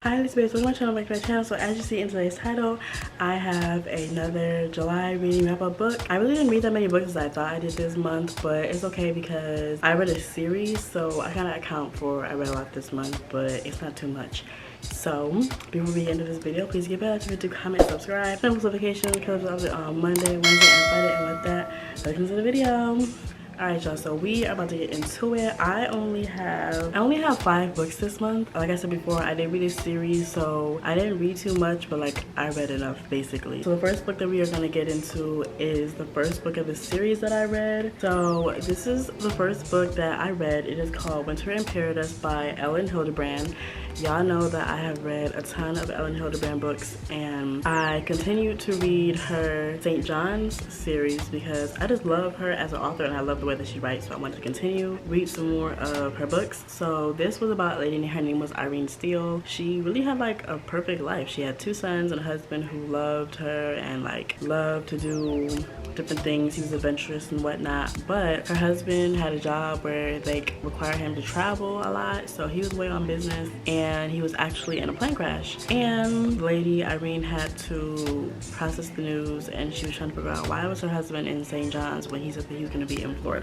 Hi, this is welcome to my channel, back to my channel. So as you see in today's title, I have another July reading wrap-up book. I really didn't read that many books as I thought I did this month, but it's okay because I read a series, so I kind of account for I read a lot this month, but it's not too much. So before we get into this video, please give it a like, comment, subscribe, turn notifications because I'll do on Monday, Wednesday, and Friday. And with that, let's get into the video. Alright y'all, so we are about to get into it. I only have 5 books this month. Like I said before, I did read a series, so I didn't read too much, but like I read enough basically. So the first book that we are gonna get into is the first book of the series that I read. So this is the first book that I read. It is called Winter in Paradise by Ellen Hildebrand. Y'all know that I have read a ton of Ellen Hildebrand books, and I continue to read her St. John's series because I just love her as an author and I love the way that she writes, so I wanted to continue read some more of her books. So this was about a lady, her name was Irene Steele. She really had like a perfect life. She had 2 sons and a husband who loved her and like loved to do different things. He was adventurous and whatnot, but her husband had a job where they required him to travel a lot, so he was away on business and he was actually in a plane crash. And the lady Irene had to process the news, and she was trying to figure out why was her husband in St. John's when he said that he was going to be in Florida.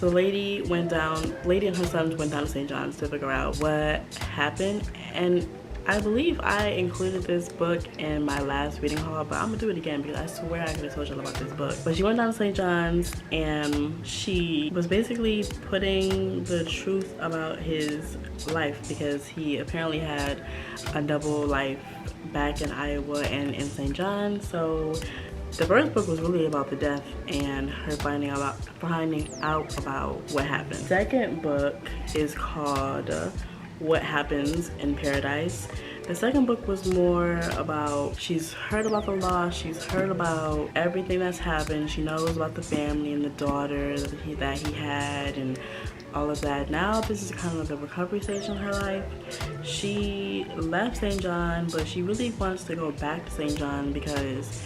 So the lady and her sons went down to St. John's to figure out what happened. And I believe I included this book in my last reading haul, but I'm gonna do it again because I swear I could have told y'all about this book. But she went down to St. John's and she was basically putting the truth about his life, because he apparently had a double life back in Iowa and in St. John. So the first book was really about the death and her finding out about what happened. Second book is called What Happens in Paradise. The second book was more about, she's heard about the loss, she's heard about everything that's happened, she knows about the family and the daughter that he had and all of that. Now this is kind of the recovery stage in her life. She left St. John, but she really wants to go back to St. John because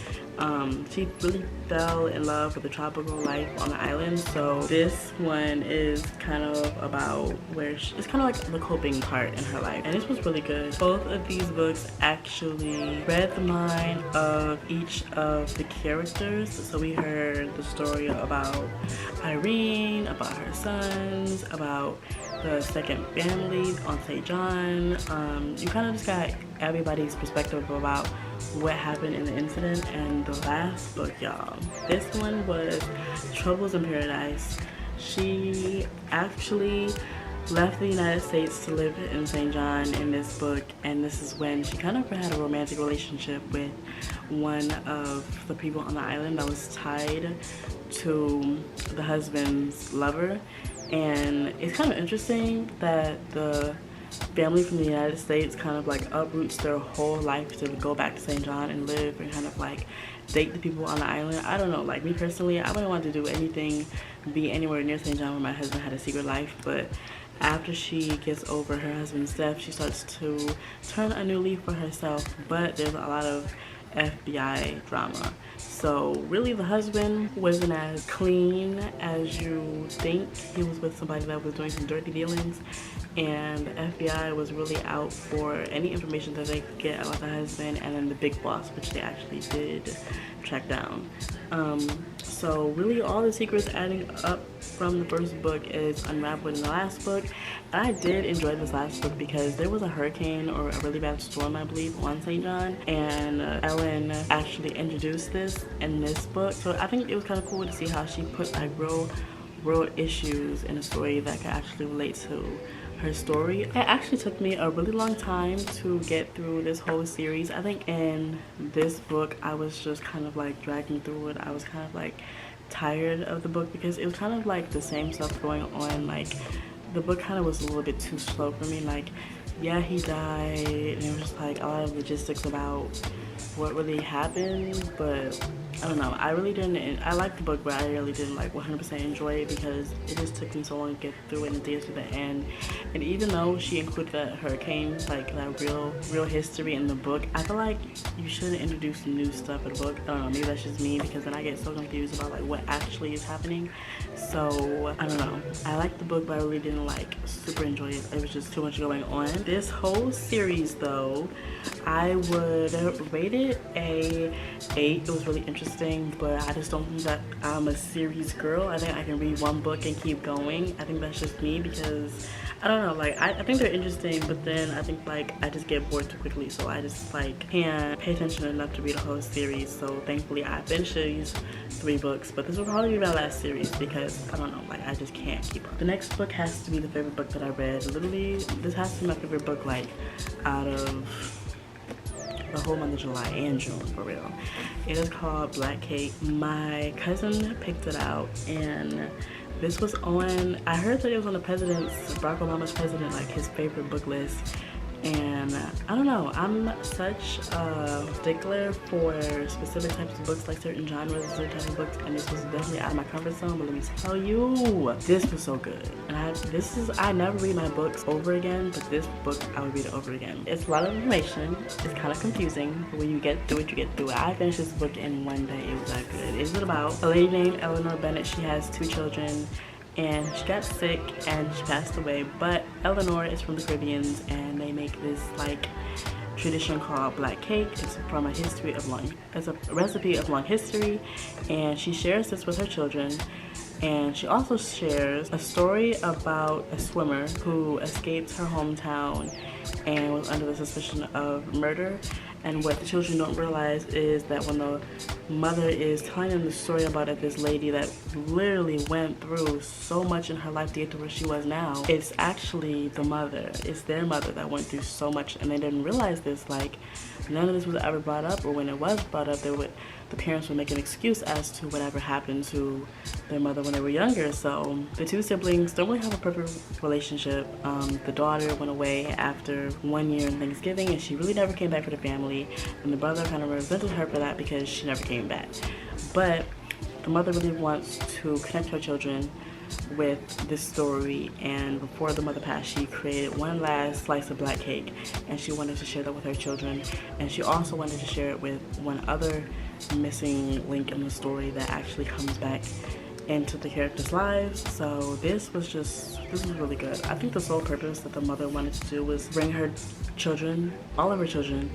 she really fell in love with the tropical life on the island. So this one is kind of about where it's kind of like the coping part in her life, and this was really good. Both of these books actually read the mind of each of the characters. So we heard the story about Irene, about her sons, about the second family on St. John. You kind of just got everybody's perspective about what happened in the incident. And the last book, y'all, this one was Troublesome Paradise. She actually left the United States to live in St. John in this book, and this is when she kind of had a romantic relationship with one of the people on the island that was tied to the husband's lover. And it's kind of interesting that the family from the United States kind of like uproots their whole life to go back to St. John and live and kind of like date the people on the island. I don't know, like me personally, I wouldn't want to do anything, be anywhere near St. John where my husband had a secret life. But after she gets over her husband's death, she starts to turn a new leaf for herself, but there's a lot of FBI drama. So really the husband wasn't as clean as you think. He was with somebody that was doing some dirty dealings, and the FBI was really out for any information that they could get about the husband and then the big boss, which they actually did track down. So really all the secrets adding up from the first book is unraveled in the last book. And I did enjoy this last book because there was a hurricane or a really bad storm, I believe, on St. John, and Ellen actually introduced this in this book. So I think it was kind of cool to see how she put like real issues in a story that could actually relate to her story. It actually took me a really long time to get through this whole series. I think in this book I was just kind of like dragging through it. I was kind of like tired of the book because it was kind of like the same stuff going on. Like the book kind of was a little bit too slow for me. Like, yeah, he died and it was just like a lot of logistics about what really happened, but I don't know. I really didn't. I liked the book, but I really didn't like 100% enjoy it because it just took me so long to get through it and to get to the end. And even though she included that hurricane, like that real history in the book, I feel like you shouldn't introduce new stuff in the book. I don't know. Maybe that's just me because then I get so confused about like what actually is happening. So I don't know. I liked the book, but I really didn't like super enjoy it. It was just too much going on. This whole series, though, I would rate it a 8. It was really interesting, but I just don't think that I'm a series girl. I think I can read one book and keep going. I think that's just me because I don't know, like I think they're interesting, but then I think like I just get bored too quickly, so I just like can't pay attention enough to read a whole series. So thankfully I finished these 3 books, but this will probably be my last series because I don't know, like I just can't keep up. The next book has to be the favorite book that I read. Literally, this has to be my favorite book like out of the whole month of July and June, for real. It is called Black Cake. My cousin picked it out, and this was on, I heard that it was on the president's, Barack Obama's president, like his favorite book list. And I don't know, I'm such a stickler for specific types of books, like certain genres, certain types of books, and this was definitely out of my comfort zone. But let me tell you, this was so good. And I never read my books over again, but this book I would read it over again. It's a lot of information. It's kind of confusing, but when you get through it, you get through it. I finished this book in one day. It was that good. It's about a lady named Eleanor Bennett. She has 2 children, and she got sick and she passed away. But Eleanor is from the Caribbean, and they make this like tradition called black cake. It's from it's a recipe of long history, and she shares this with her children. And she also shares a story about a swimmer who escaped her hometown and was under the suspicion of murder. And what the children don't realize is that when the mother is telling them the story about this lady that literally went through so much in her life to get to where she was now, it's actually the mother. It's their mother that went through so much, and they didn't realize this. Like, none of this was ever brought up, or when it was brought up, the parents would make an excuse as to whatever happened to their mother when they were younger. So the 2 siblings don't really have a perfect relationship. The daughter went away after 1 year in Thanksgiving, and she really never came back for the family. And the brother kind of resented her for that because she never came back. But the mother really wants to connect her children with this story, and before the mother passed, she created one last slice of black cake, and she wanted to share that with her children. And she also wanted to share it with one other missing link in the story that actually comes back into the characters' lives. So this was really good. I think the sole purpose that the mother wanted to do was bring her children, all of her children,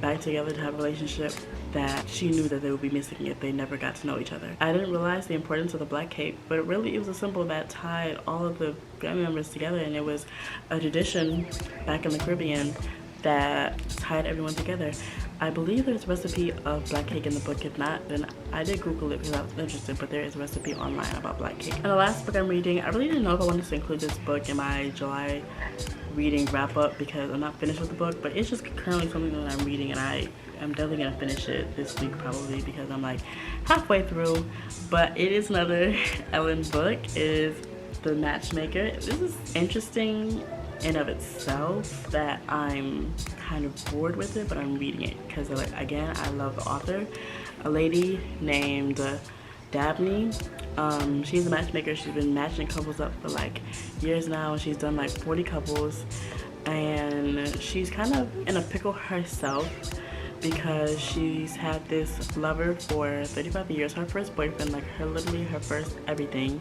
back together to have a relationship that she knew that they would be missing if they never got to know each other. I didn't realize the importance of the black cake, but it was a symbol that tied all of the family members together, and it was a tradition back in the Caribbean that tied everyone together. I believe there's a recipe of black cake in the book. If not, then I did Google it because I was interested, but there is a recipe online about black cake. And the last book I'm reading, I really didn't know if I wanted to include this book in my July reading wrap up because I'm not finished with the book, but it's just currently something that I'm reading, and I'm definitely gonna finish it this week probably because I'm like halfway through. But it is another Ellen book. It is The Matchmaker. This is interesting in of itself that I'm kind of bored with it, but I'm reading it because, like, again, I love the author. A lady named Dabney. She's a matchmaker. She's been matching couples up for like years now. She's done like 40 couples, and she's kind of in a pickle herself because she's had this lover for 35 years, her first boyfriend, like literally her first everything.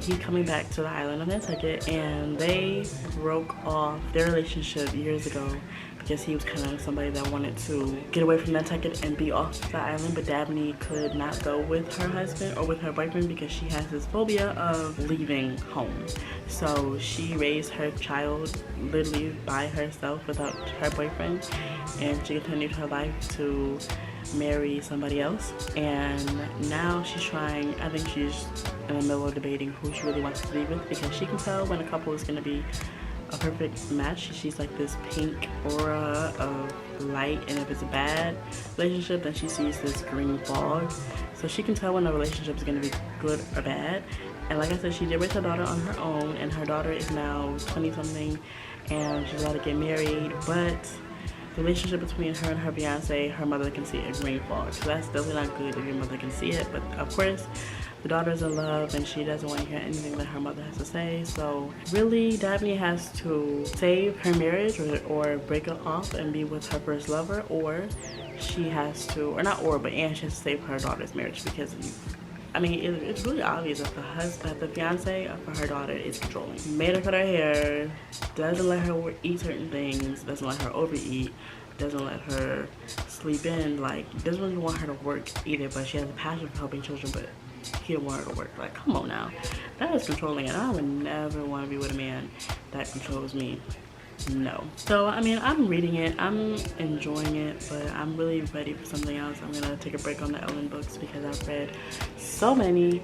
He's coming back to the island of Nantucket, and they broke off their relationship years ago because he was kind of somebody that wanted to get away from Nantucket and be off the island, but Dabney could not go with her husband or with her boyfriend because she has this phobia of leaving home. So she raised her child literally by herself without her boyfriend, and she continued her life to marry somebody else. And now she's trying, I think she's in the middle of debating who she really wants to be with, because she can tell when a couple is going to be a perfect match. She's like this pink aura of light, and if it's a bad relationship, then she sees this green fog. So she can tell when a relationship is going to be good or bad. And like I said, she did raise her daughter on her own, and her daughter is now 20 something, and she's about to get married. But relationship between her and her fiance, her mother can see a green flag. So that's definitely not good if your mother can see it. But of course, the daughter's in love and she doesn't want to hear anything that her mother has to say. So really, Daphne has to save her marriage or break it off and be with her first lover, or she has to, or not or, but and she has to save her daughter's marriage, because I mean, it's really obvious that the fiance of her daughter is controlling. Made her cut her hair, doesn't let her eat certain things, doesn't let her overeat, doesn't let her sleep in, like, doesn't really want her to work either, but she has a passion for helping children, but he don't want her to work. Like, come on now. That is controlling, and I would never want to be with a man that controls me. No. So I mean, I'm reading it, I'm enjoying it, but I'm really ready for something else. I'm gonna take a break on the Ellen books because I've read so many,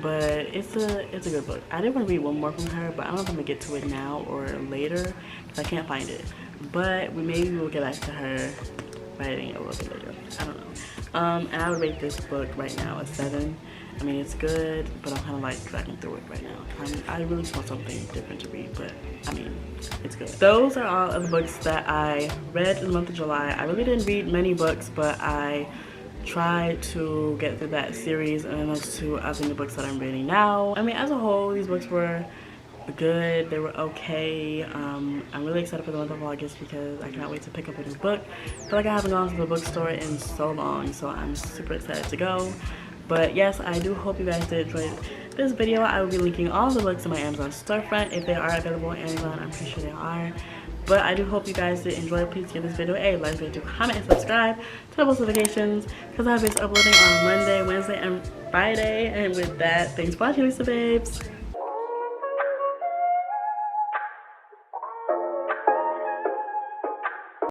but it's a good book. I did want to read one more from her, but I don't know if I'm gonna get to it now or later because I can't find it. But maybe we'll get back to her writing a little bit later. I don't know. And I would rate this book right now a 7. I mean, it's good, but I'm kind of like dragging through it right now. I really just want something different to read, but I mean, it's good. Those are all of the books that I read in the month of July. I really didn't read many books, but I tried to get through that series, and then those 2 other new books that I'm reading now. I mean, as a whole, these books were good, they were okay. I'm really excited for the month of August because I cannot wait to pick up a new book. I feel like I haven't gone to the bookstore in so long, so I'm super excited to go. But yes, I do hope you guys did enjoy this video. I will be linking all the books in my Amazon storefront if they are available on Amazon. I'm pretty sure they are. But I do hope you guys did enjoy. Please give this video a like, rate, comment, and subscribe to the post notifications because I've been uploading on Monday, Wednesday, and Friday. And with that, thanks for watching, Lisa babes.